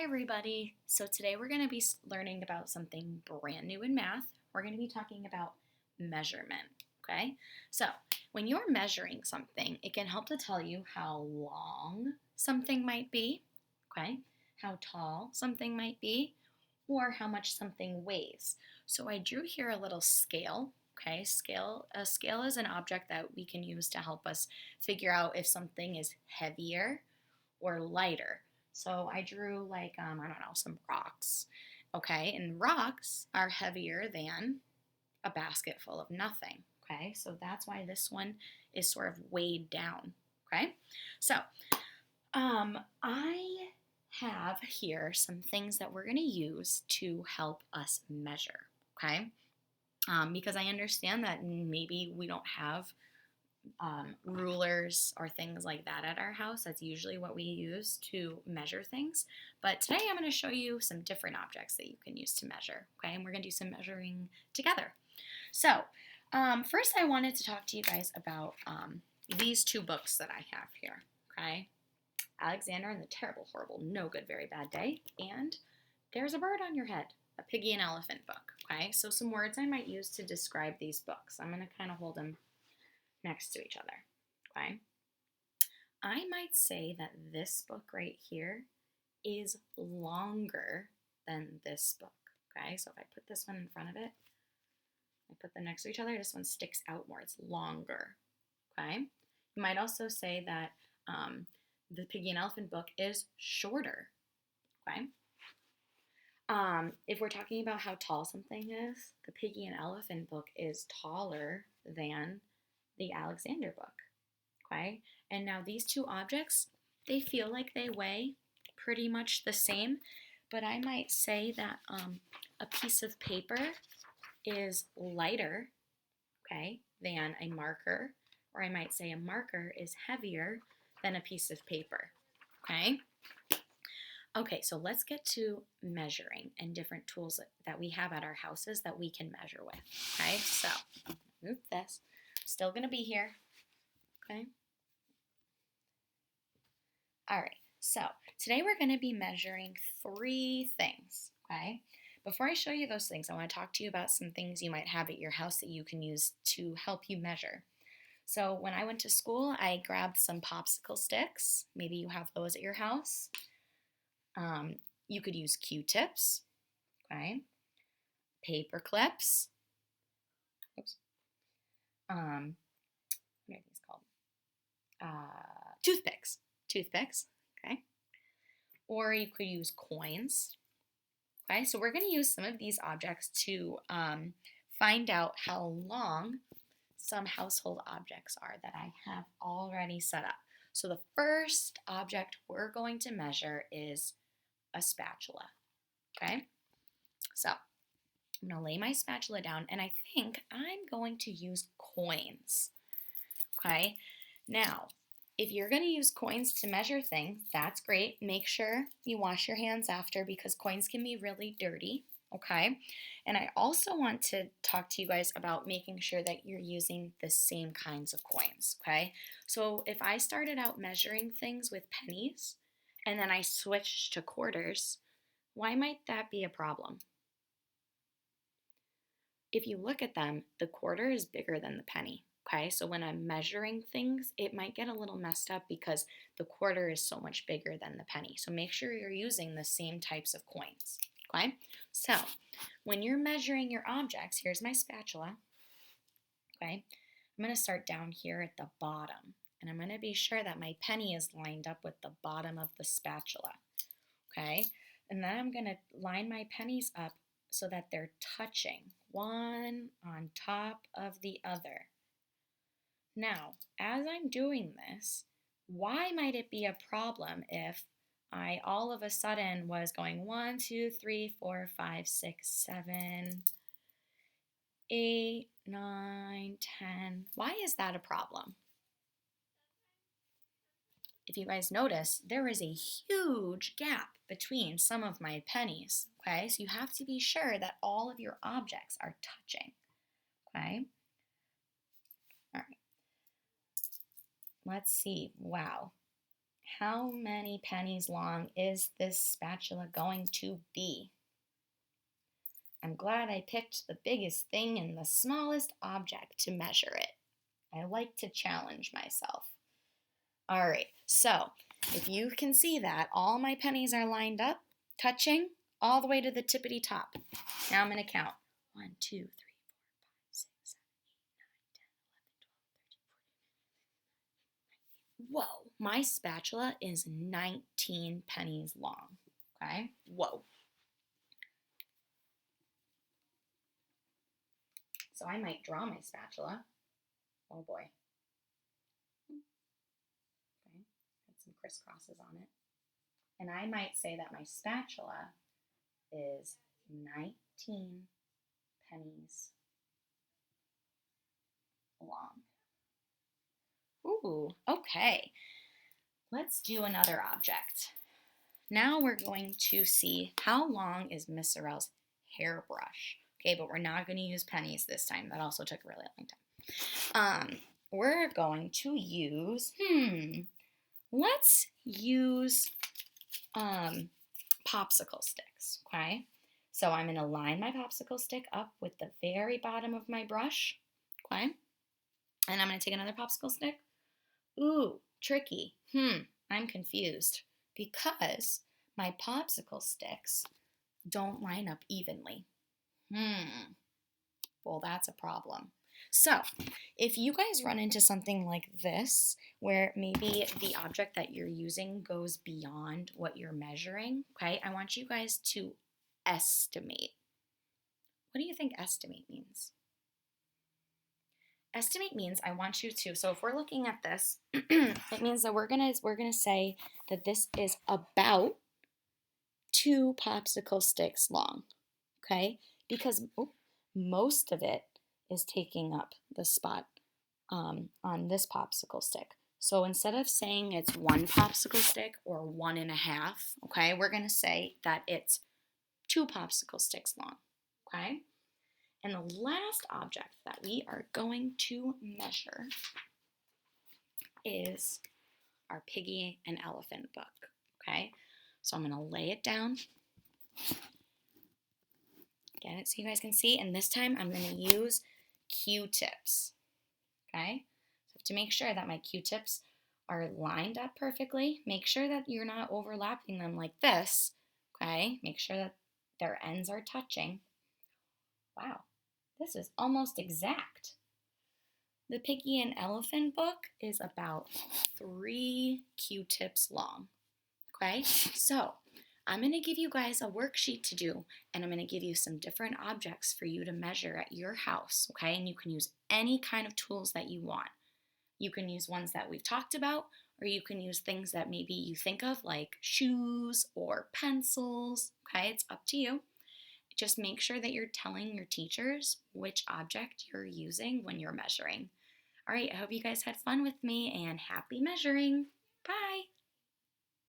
everybody. So today we're going to be learning about something brand new in math. We're going to be talking about measurement, okay? So when you're measuring something, it can help to tell you how long something might be, okay? How tall something might be, or how much something weighs. So I drew here a little scale, okay? A scale is an object that we can use to help us figure out if something is heavier or lighter. So I drew I don't know, some rocks. Okay, and rocks are heavier than a basket full of nothing. Okay, so that's why this one is sort of weighed down. Okay, so I have here some things that we're going to use to help us measure. Okay, because I understand that maybe we don't have rulers or things like that at our house. That's usually what we use to measure things. But today I'm going to show you some different objects that you can use to measure. Okay, and we're going to do some measuring together. So first I wanted to talk to you guys about these two books that I have here. Okay, Alexander and the Terrible, Horrible, No Good, Very Bad Day, and There's a Bird on Your Head, a Piggy and Elephant book. Okay, so some words I might use to describe these books. I'm going to kind of hold them next to each other, okay? I might say that this book right here is longer than this book, okay? So if I put this one in front of it, I put them next to each other, this one sticks out more, it's longer, okay? You might also say that the Piggy and Elephant book is shorter, okay? If we're talking about how tall something is, the Piggy and Elephant book is taller than the Alexander book, okay? And now these two objects, they feel like they weigh pretty much the same, but I might say that a piece of paper is lighter, okay, than a marker, or I might say a marker is heavier than a piece of paper, okay? Okay, so let's get to measuring and different tools that we have at our houses that we can measure with, okay? So, move this. Still going to be here, okay? All right, so today we're going to be measuring three things, okay? Before I show you those things, I want to talk to you about some things you might have at your house that you can use to help you measure. So when I went to school, I grabbed some popsicle sticks. Maybe you have those at your house. You could use Q-tips, okay? Paper clips. Oops. What are these called? Toothpicks, okay? Or you could use coins, okay? So we're going to use some of these objects to find out how long some household objects are that I have already set up. So the first object we're going to measure is a spatula, okay? So I'm going to lay my spatula down, and I think I'm going to use coins, okay? Now, if you're going to use coins to measure things, that's great. Make sure you wash your hands after because coins can be really dirty, okay? And I also want to talk to you guys about making sure that you're using the same kinds of coins, okay? So if I started out measuring things with pennies and then I switched to quarters, why might that be a problem? If you look at them, the quarter is bigger than the penny. Okay, so when I'm measuring things, it might get a little messed up because the quarter is so much bigger than the penny. So make sure you're using the same types of coins. Okay, so when you're measuring your objects, here's my spatula. Okay, I'm going to start down here at the bottom, and I'm going to be sure that my penny is lined up with the bottom of the spatula. Okay, and then I'm going to line my pennies up so that they're touching, one on top of the other. Now, as I'm doing this, why might it be a problem if I all of a sudden was going 1, 2, 3, 4, 5, 6, 7, 8, 9, 10? Why is that a problem? If you guys notice, there is a huge gap between some of my pennies, okay? So you have to be sure that all of your objects are touching, okay? All right. Let's see. Wow. How many pennies long is this spatula going to be? I'm glad I picked the biggest thing and the smallest object to measure it. I like to challenge myself. All right, so if you can see that, all my pennies are lined up, touching all the way to the tippity top. Now I'm going to count. 1, 2, 3, 4, 5, 6, 7, 8, 9, 10, 11, 12, 13, 14, 15. Whoa, my spatula is 19 pennies long. Okay, whoa. So I might draw my spatula. Oh boy. Okay, got some crisscrosses on it. And I might say that my spatula is 19 pennies long. Ooh, okay. Let's do another object. Now we're going to see how long is Miss Arel's hairbrush. Okay, but we're not going to use pennies this time. That also took a really long time. We're going to use, let's use popsicle sticks, okay? So I'm going to line my popsicle stick up with the very bottom of my brush, okay? And I'm going to take another popsicle stick. Ooh, tricky. I'm confused because my popsicle sticks don't line up evenly. Well, that's a problem. So, if you guys run into something like this, where maybe the object that you're using goes beyond what you're measuring, okay, I want you guys to estimate. What do you think estimate means? Estimate means I want you to, so if we're looking at this, it means that we're gonna say that this is about 2 popsicle sticks long, okay? Because most of it is taking up the spot on this popsicle stick. So instead of saying it's 1 popsicle stick or 1.5, okay, we're gonna say that it's 2 popsicle sticks long, okay? And the last object that we are going to measure is our piggy and elephant book, okay? So I'm gonna lay it down. Get it so you guys can see, and this time I'm gonna use Q-tips, okay? So to make sure that my Q-tips are lined up perfectly, make sure that you're not overlapping them like this, okay? Make sure that their ends are touching. Wow, this is almost exact. The Piggy and Elephant book is about 3 Q-tips long, okay? So I'm going to give you guys a worksheet to do, and I'm going to give you some different objects for you to measure at your house, okay? And you can use any kind of tools that you want. You can use ones that we've talked about, or you can use things that maybe you think of like shoes or pencils, okay? It's up to you. Just make sure that you're telling your teachers which object you're using when you're measuring. All right, I hope you guys had fun with me, and happy measuring. Bye.